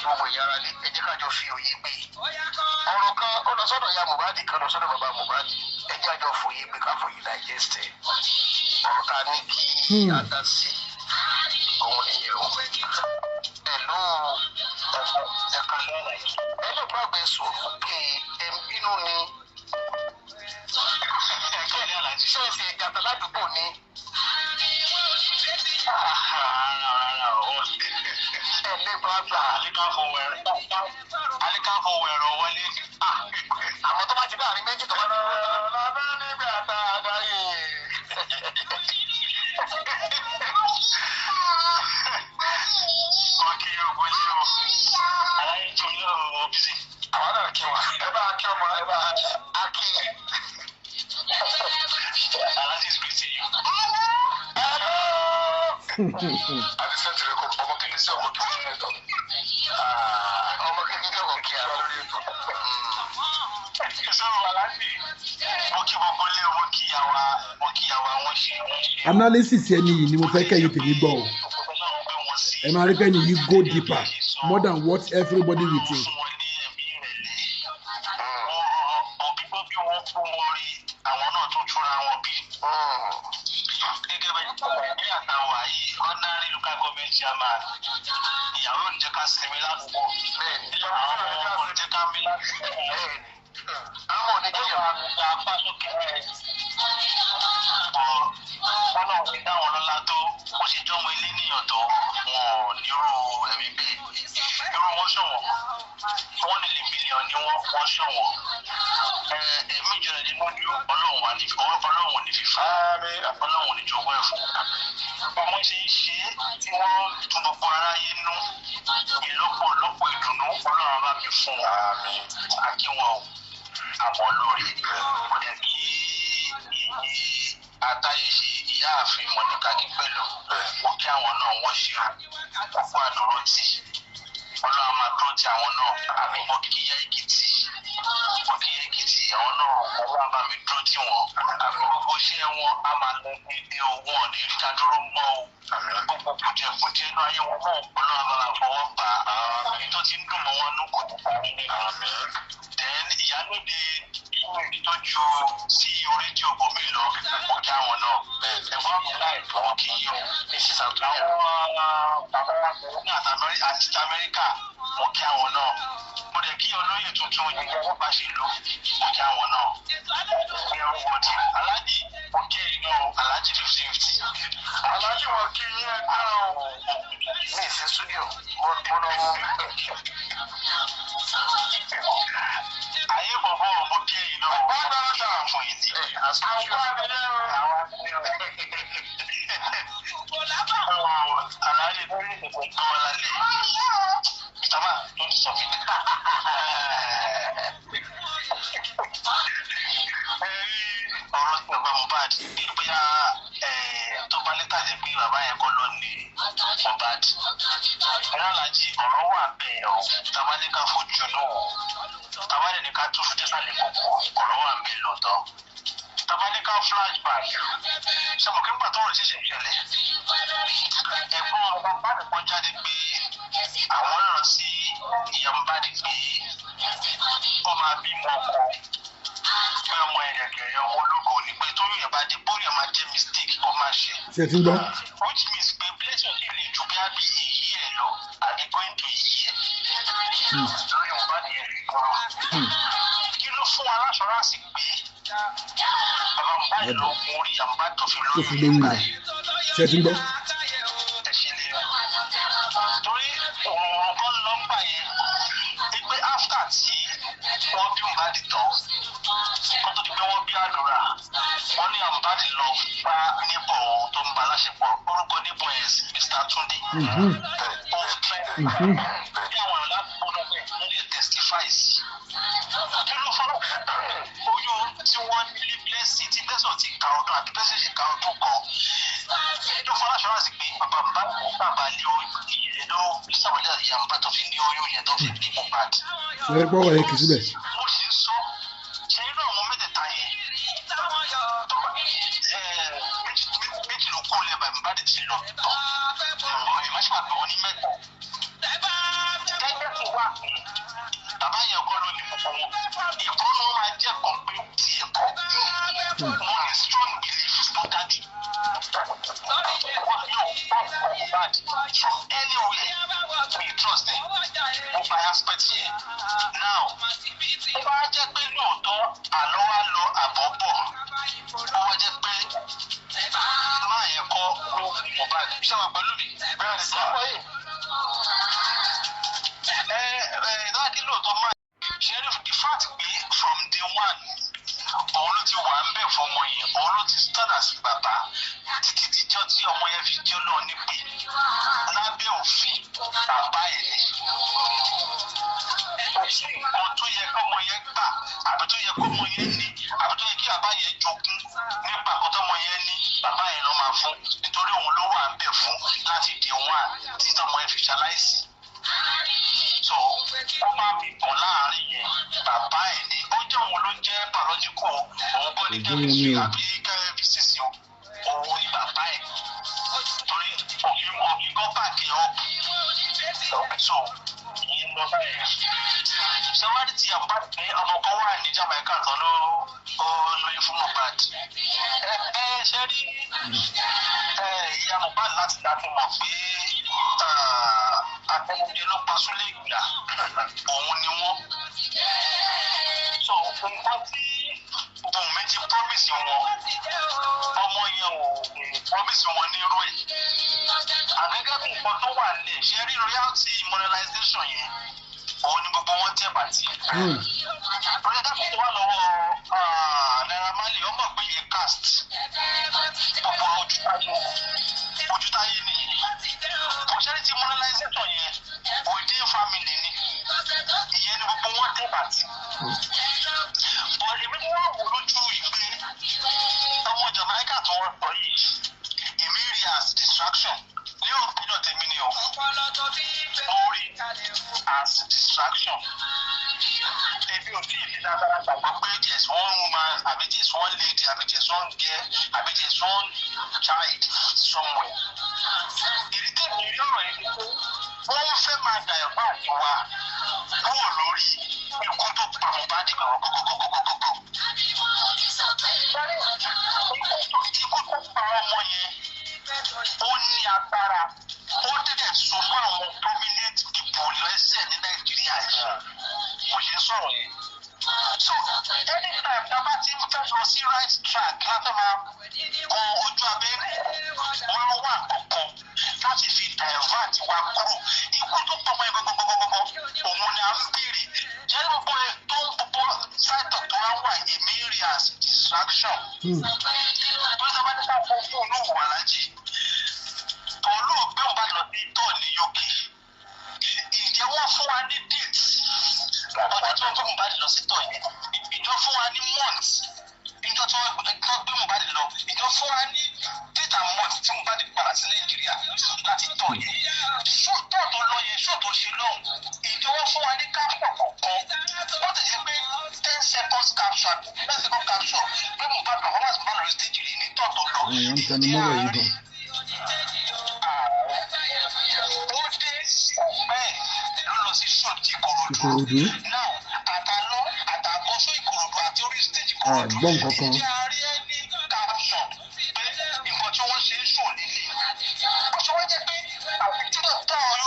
gbogbo ìyá aráalé ẹ jẹ́ ká jọ fi òye gbé ọ̀rọ̀ kan ó lọ sọ́dọ̀ ya Mohbad kan lọ sọ́dọ̀ bàbá Mohbad ẹ jẹ́ àjọ fòye gbé ká fòye digest ọ̀rọ̀ ta ní kí a dá sí òun nìyẹn o. ẹ̀lú ẹ̀ka ẹlẹ́gbàgbé sọ̀rọ̀ pé ẹ̀ ń bínú ni ẹ̀kẹ́ ni alájí ṣe é ṣe gàtà ládùúgbò ni. ẹlẹ́gbàgbà alikafo wẹ̀rọ wọlé àwọn tó bá ti dáàrin méjì tó bá lọ́dọ́ nígbà tá a dáyé. Ọkì ogun yìí o aláyé tó ní ọ̀rọ̀ bísí. Àwọn náà kí wọn ẹ bá kí ọmọ ẹ bá a kí. Aláàjì scripting yìí. Àti sẹ́ńtì rẹ̀ kọ́ ọmọ kìíní sí ọmọ kìíní rẹ̀ tọ́. Ọmọ kìíní jẹ́ ọkọ̀ kí a lórí ètò. Ìṣòro aláàjì mo kí gbogbo lé mo kí àwa wọn ṣe. Analysis ẹni yìí ni mo fẹ́ kẹ́yìn tèmi gbọ́ o. Ẹ máa rí pé ẹni yìí go deeper more than what everybody will think. Àwọn náà tó túra wọn bí. Gẹ́gẹ́ bẹ́ẹ̀ ní àtàwọn àyè ordinary local government chairman ìyàwó ń jẹ́ ká sinmi ládùúgbò. Àwọn ọmọ ń jẹ́ ká mí. Àwọn oníjẹ́yà apá sókè wọn náà fi dá wọn lọ́lá tó wọ́n ṣe jọ́mọ ilé níyàn tó wọn ò nírú ẹ̀mí bẹ́ẹ̀. Irú wọn ṣọ̀wọ́n wọ́n nílé mílíọ̀nù ni wọ́n ṣọ̀wọ́n. Ẹ̀mí ìjọba ẹni lójú ọlọ́run wà ní fífa ọlọ́run ní jọ̀wọ́ ẹ̀ fún. Ọmọ ṣe ń ṣe tí wọ́n tún gbogbo aráyé nú ìlọ́pọ̀lọpọ̀ ìdùnnú ọlọ́run bá mi fún wọn. Àkí wọn o àmọ́ lórí ọ̀dẹ̀ kí àtàyè ṣe ìyáàfin Mọ̀níkà Akínpẹ̀lú wọ́n kí àwọn náà wọ́n ṣe òkú àdúró tì ọlọ́run máa dúró ti àwọn náà àmì Òkìkíyà Èkìtì àwọn náà ọlọ́run bá mi dúró tì wọ́n àmì gbogbo iṣẹ́ wọn á máa lọ ní owó ọ̀nà ìríkà dúró mọ́ o gbogbo kùjẹkùjẹ inú ayé wọn náà ọlọ́run bá máa fọwọ́ pa èyí tó ti ń dùn mọ́ wọn ní kò tó parí ní àmì. Then ìyálóde ìtọ́jú sí rédíò bòmí lọ wọ́n kí àwọn náà ẹ̀fọ́ àbúrò àìfọwọ́ kì í yọ àwọn bàbá ní àti Amẹ́ríkà wọ́n kí àwọn náà mo dẹ̀ kí olóyè tuntun ìgbà wọ́n bá ṣe lò wọ́n kí àwọn náà ní orúkọ tí aláàjì wọ́n kí ẹ̀yìn náà aláàjì 50-50 aláàjì wọ́n kí yín ẹgbẹ́ ọ̀hún ní ìsìn studio mo lọ wọ́n. Ayé bọ̀bọ̀ ọ̀bọ̀ kí ẹ̀yìn náà wọ́n bá dá fún yìí ní aláàjì lórí ìdìbò gbọ́ lálẹ́ ìjọba tó ti sọ fún mi. Ọ̀rọ̀ tí bàbá Mohbad bóyá tó bá lẹ́tà jẹ́ pé bàbá yẹn kọ́ ló ní Mohbad. Ẹ̀rọ aláàjì ọ̀rọ̀ wà bẹ́ẹ̀ o tàbá ní ká fojú lò ó tàbá ní ká tún fún désàlẹ̀ kọ̀ọ̀kan ọ̀rọ̀ wà bẹ́ẹ̀ lọ́tọ̀. Tàbá ní ká flashback sọmọ kí n pàtó ọ̀rọ̀ ṣẹ̀ṣẹ̀ ṣẹlẹ̀. Ẹ̀gbọ́n ọmọ Mohbad kan jáde pé àwọn rán sí ìyá Mohbad pé wọ́n máa bímọ ọkọ pé ọmọ ẹ̀yẹ̀kẹ̀yẹ̀ ọmọ ológo ni pé tó yẹ bá dé bóyá máa jẹ́ mistake kó máa ṣe. Ṣé ti gbọ́? Which means pé blessing sì lè ju bí a bí èyí ẹ̀ lọ àbí going to èyí ẹ̀. Lórí Mohbad yẹn rí kúrò. Kí ló fún aláṣọ́ránsì pé bàbá Mohbad lọ gun orí Mohbad tó fi lóyún rẹ̀? Ṣé ti gbọ́? Torí ọ̀rọ̀ kan lọ ń bà yẹn pé after tí wọ́n bí Mohbad tán kó tó di pé wọ́n bí àdúrà wọ́n ní Mohbad lọ bá níbọ̀ tó ń bá aláṣepọ̀ orúkọ níbọ̀ ẹ̀ Mr. Tunde. Ó fẹ́ bí àwọn ọ̀la gbọ́dọ̀ bẹ́ẹ̀ ló lè testify sí. Kí ló fọ́nà oyún tí wọ́n ní blessing tí blessing ti ka ọdún àbí blessing ti ka ọdún kan ló fọ́nà ṣọ́ra sí pé bàbá lé ìyẹn ló sàmúlẹ̀ ìyá Mohbad tó fi ní oyún yẹn tó fi ní Mohbad. Ṣé ẹ gbọ́ wọ̀nyí kì í síbẹ̀? Mo sì ń sọ ṣe inú àwọn mẹ́tẹ̀ẹ̀ta yẹn méjì ló kó lẹ́bàá Mohbad ti lọ tán ìmáṣẹ́ àgbẹ̀ wọn ní mẹ́ta. Gẹ́gẹ́ fún wa bàbá yẹn kọ́ ló ní gbogbo wọn ìkọ́nù máa jẹ́ kan pé tí ẹ̀ kọ́ mo ní strong belief tó dájú. Wọ́n yóò bá Mohbad from anywhere we trust them mo by aspect yẹn. Now ó bá jẹ́ pé lóòótọ́ àlọ́ wa lọ àbọ̀ bọ̀ ó wá jẹ́ pé máa yẹn kọ́ ló Mohbad ṣé wàá pẹ̀lú mi bẹ́ẹ̀ ni sọ. kí lóòótọ́ máa ṣe rí the fact pé from day one òun ló ti wà ń bẹ̀ fọmọ yẹn òun ló ti stọ́nà sí bàbá títí tíjọ́ tí ọmọ yẹn fi jẹ́ náà nípe lábẹ́ òfin bàbá ẹ̀ ni. Òfin nǹkan tó yẹ kọ́mọ yẹn gbà àbí tó yẹ kọ́mọ yẹn ní àbí tó yẹ kí bàbá yẹn jogún nípa nǹkan tọ́mọ yẹn ní bàbá yẹn ló máa fún nítorí òun ló wà ń bẹ̀ fún láti day one tí tọ́mọ yẹn fi ṣaláìsí. So ó máa fi kàn láàrin yẹn bàbá ẹ̀ ni ó jẹ́ òun ló jẹ́ biological òun bọ́ ní chemistry àbí physics òun ni bàbá ẹ̀ torí òfin kan bàkẹ́ ọ́ so ìyẹn lọ báyìí. Sọmọdé ti àbúrò pé ọmọ kan wà ní Jamaica tán ló lóyún fún Mohbad. Ṣe rí ìyá Mohbad láti mọ̀ pé àtẹnudẹ ló pa Súlé Ìgbà òun ni wọ́n. So nǹkan tí Bùnmi ti promise wọn ọmọ yẹn ò promise wọn ní irú ẹ̀. Àgẹ́gẹ́ bí nǹkan tó wà nílẹ̀ ṣe rí royalty monetization yẹn òun ni gbogbo wọn tẹ̀ bàtì. Orí ẹ̀dá kò wá lọ́wọ́ Naira Marley ọmọ pé yẹn cast gbogbo ojútáyé nìyẹn. Kò ṣe é ti monetization yẹn within family ni ìyẹn ni gbogbo wọn tẹ̀ bàtì. But èmi ni wọ́n wò lójú ìgbé ọmọ Jamaica tó wọ́n sọ yìí èmi rí as distraction ní òpinọ̀ tèmi ni o orí as distraction. Èmi ò tí ì fi dáadáa gbàgbọ́ pé there's one woman àbí there's one lady àbí there's one girl àbí there's one child somewhere. Ìrètí mi rí ọ̀rọ̀ yìí pé wọ́n fẹ́ máa dàyọ̀ bá àti wa kúrò lórí ikú tó pa Mohbad kọ̀ọ̀kọ̀kọ̀kọ̀kọ̀kọ̀. Ikú tó pa ọmọ yẹn ó ní agbára ó tẹ̀lé so fún àwọn prominent people lẹ́sẹ̀ ní Nàìjíríà yìí mo ṣe sọ̀rọ̀ yẹn. So anytime tá a bá ti fẹ́ lọ sí right track láti máa kọ ojú abẹ́rẹ́ wọn wà kankan láti fi divert wa kúrò ikú tó pọ̀ mọ́ ẹ gbogbogbogbogbò òun ni a ń béèrè jẹ́ gbogbo ẹ tó ń gbogbo side tó wá wà èmi rí as distraction. Tó sábà ní ká fọ́ fún olóòwò alájì olóògbé ò bá lọ sí tọ́ ní UK ìjẹ́ wọ́n fún wa ní date ọjọ́ tí wọ́n gbé Mohbad lọ sí tọ́ yẹn ìjọ fún wa ní month ìjọ tí wọ́n gbé Mohbad lọ ìjọ fún wa ní date and month tí Mohbad padà sí Nàìjíríà láti tọ́ yẹn ṣóòtọ́ tó lọ yẹn ṣóòtọ́ ṣe lọ́hùn ìjọ wọ́n fún wa ní kápọ̀ kọ̀ọ̀kan wọ́n ti jẹ́ pé 10 seconds capture 10 second capture pé Mohbad performance bá lọ stage rí ní tọ́ tó lọ ìdí àárín. Ìkòròdú. Àtàkọ́sọ́ Ìkòròdú àti orí stage Ìkòròdú. Gbọ́n kankan. Ìdí àárí ẹni caption pé nǹkan tí wọ́n ṣe ń sùn nílé. Ó ṣe wọ́n jẹ́ pé àti títọ̀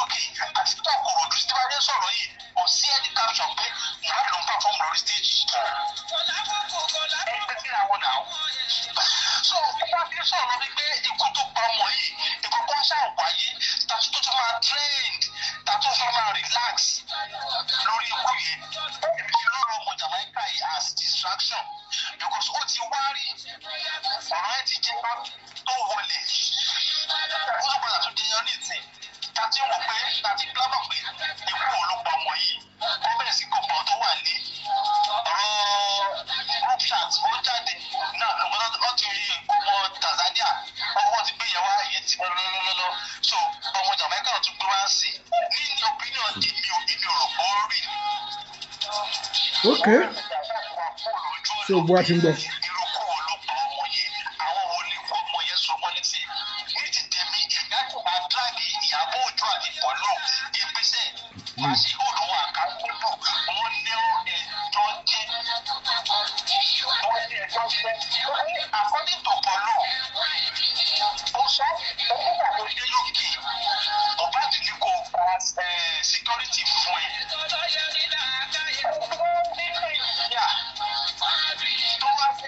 UK àti títọ̀ Ìkòròdú tí wọ́n dé sọ̀rọ̀ yìí kò sí ẹni caption pé Mohbad ló ń perform lórí stage. Ẹgbẹ́ sí àwọn náà. So wọ́n fi sọ̀rọ̀ wípé ikú tó pa ọmọ yìí ikú kan ṣàwáyé tàbí tó tún máa trend tàbí tó tún máa relax lórí ikú yẹn. Èmi ti lọ́rọ̀ ọmọ Jamaica yìí as distraction because ó ti wá rí ọ̀rọ̀ ẹ̀ ti jẹ́ tó wọlé. Ó tún padà tún jẹyọ ní ìsìn tàbí wò pé tàbí gbábọ̀ pé ikú òun ló pa ọmọ yìí. Wọ́n bẹ̀rẹ̀ sí kó pọ̀ tó wà ní ọ̀rọ̀ group chat ó jáde náà wọ́n ti rí ọmọ Tanzania wọ́n ti gbé yẹn wá ìyẹn ti lọ́lọ́lọ́lọ́ so ọmọ Jamaica tún gbé wá sí ní opinion èmi ò rò pé ó rí. Ok. Ṣé o gbọ́ àti ń gbọ́? Irúkú wo ló pa ọmọ yẹn àwọn wo lè kó ọmọ yẹn so mọ́ létí ní ti tèmi ìgbà tó máa dráàgì Ìyábọ̀ Òjó àti pọ̀lọ́ ìgbésẹ̀ wá sí òdòwò àkàkùnbù wọn ní ẹjọ́ jẹ́ according to pọ̀lọ́ ó sọ nígbà tó dé UK Mohbad ní kò gba security fún ẹ. Tó wá sí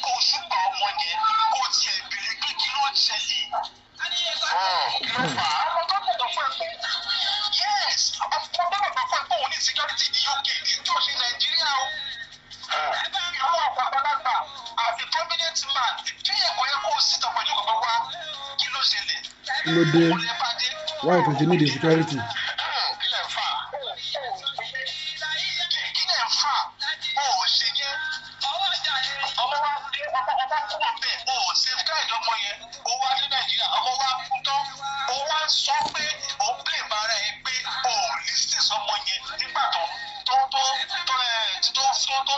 kó ṣùgbà ọmọ yẹn kó tiẹ̀ béèrè pé kí ló ń ṣẹlẹ̀. Kí ló fà á? Ọmọ tó gbọdọ̀ fún ẹ pé yes, ọmọ tó gbọdọ̀ fún ẹ pé òun ní security ní UK tó ṣe Nàìjíríà o. Ìwọ àgbàlagbà àti prominent man tí ẹ̀kọ́ yẹ kó o sì tọ̀ pẹ̀lú gbogbo wa kí ló ṣẹlẹ̀? Kí ló dé? Why tó ṣe need security? Kí lẹ̀ ń fà? Kí lẹ̀ ń fà? O ò ṣe yẹn. Ọmọ wa dé ọmọ kúrò bẹ́ẹ̀ o ò ṣe gáàdì ọmọ yẹn o wá ní Nàìjíríà ọmọ wa kú tán o wá sọ pé o ń blame bara ẹ pé o ò listen sọmọ yẹn nígbà tó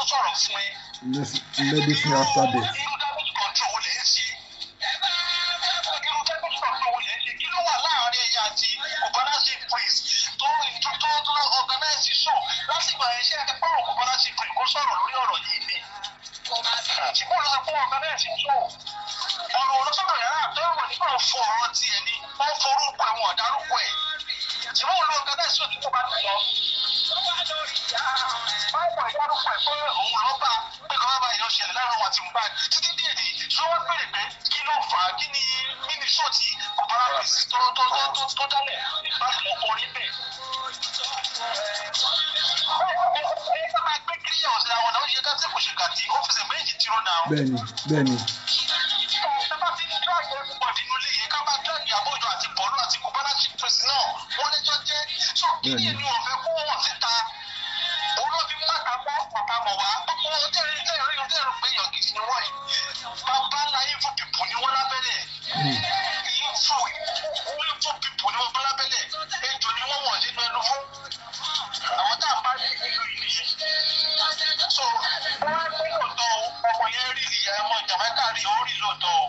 sọ̀rọ̀ fún ẹ. Medicine after death. Irú damage control lè ń ṣe. Irú damage control lè ń ṣe. Kí ló wà láàárín ẹ̀yà àti Obanasi Prince tó organize show lásìkò ẹ̀ṣẹ́ ẹ̀kọ́ Obanasi Prince kó sọ̀rọ̀ lórí ọ̀rọ̀ yìí ni. Ṣùgbọ́n ló sọ fún organize show. Ọ̀rọ̀ olóṣèlú yàrá àtọ́wọ̀ nígbà fún ọ̀rọ̀ tiẹ̀ ni wọ́n forúkọ ẹ̀wọ̀n ọ̀dárúkọ ẹ̀. Ṣùgbọ́n ló organize show tí kò bá ti lọ. Báwo ìdárúkọ ẹ̀ pé òun ló bá pé kọ́ bá yọ ṣẹlẹ̀ láàárọ̀ wọn ti mú báyìí títí díẹ̀ ní ṣé wọ́n bèrè pé kí ló fà á kí ni mímí ṣọ́ọ̀tì kò bá rà sí tó dálẹ̀ láti mọ orí bẹ́ẹ̀. Ẹ máa gbé kílíà ọ̀sẹ̀ àwọn náà ó yẹ ká tí kò ṣe kàtí ọ́fíìsì méjì tí ó nà ó. Bẹ́ẹ̀ni. Ṣé bá ti ní dráàgì púpọ̀ nínú ilé yẹn ká bá dráàgì àbójọ àti bọ̀ọ̀lù àti Obanasi Prince náà wọ́n lẹ́jọ́ jẹ́ sọ kí ni èmi ò fẹ́ kó wọ́n síta. Olóòbí mákàpọ̀ pàpàmọ̀ wá ọmọ ọdẹ́rìn pé èèyàn gidi ni wọ́n yìí. Bàbá ńlá evil people ni wọ́n lábẹ́lẹ̀. Evil people ni wọ́n bá lábẹ́lẹ̀. Ejò ni wọ́n wọ̀ nínú ẹnu fún. Àwọn tá à ń bá ní ìlú yìí nìyẹn. So wọ́n á gbé lóòótọ́ ọmọ yẹn rí ìyá ọmọ Jamaica rí orí lóòótọ́ o.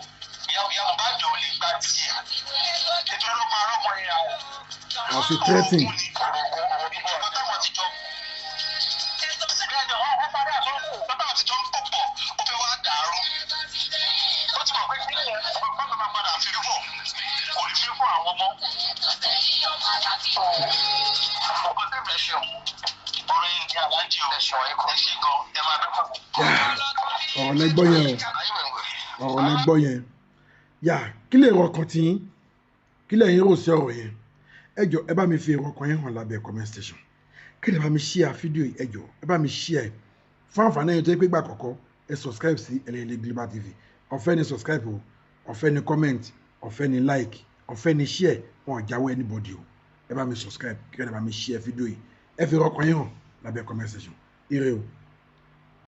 Ìyá Mohbad ò lè gba tiẹ̀. Ètò ló máa rọ́mọ yẹn àwọn. Àfi threatening. Bàbá àtijọ́ ń pọ̀ pọ̀ ó fẹ́ wá dàrú. Ó ti mọ̀ pé kí ni ọ̀pọ̀ máa padà fi fún kò ní fi fún àwọn ọmọ. Ọkọ̀ tẹ́ bẹ̀rẹ̀ ṣe ọ̀rọ̀ yìí ní aláǹjì ò ẹ̀ṣọ́ ẹ̀kọ́ ẹ̀ṣẹ̀ gan ẹ̀ máa bẹ́ fún. Ọ̀rọ̀ lẹ́gbọ́ yẹn o. Ọ̀rọ̀ lẹ́gbọ́ yẹn. Yà kí lè rọ ọkàn tí yín? Kí lẹ́yìn rò sí ọ̀rọ̀ yẹn? Ẹ jọ̀ọ́ ẹ bá mi fi èrò ọkàn yẹn hàn lábẹ́ comment section. Kí lè bá mi share fídíò yìí ẹ jọ̀ọ́ ẹ bá mi share fún àǹfààní ẹ̀yin tó yẹ pé gbà àkọ́kọ́ ẹ subscribe sí Ẹlẹ́yẹlé Global TV ọ̀fẹ́ ni subscribe o ọ̀fẹ́ ni comment ọ̀fẹ́ ni like ọ̀fẹ́ ni share wọn ò jáwọ́ anybody o ẹ bá mi subscribe kí ẹ bá mi share fídíò yìí ẹ fi èrò ọkàn yẹn hàn lábẹ́ comment section ire o.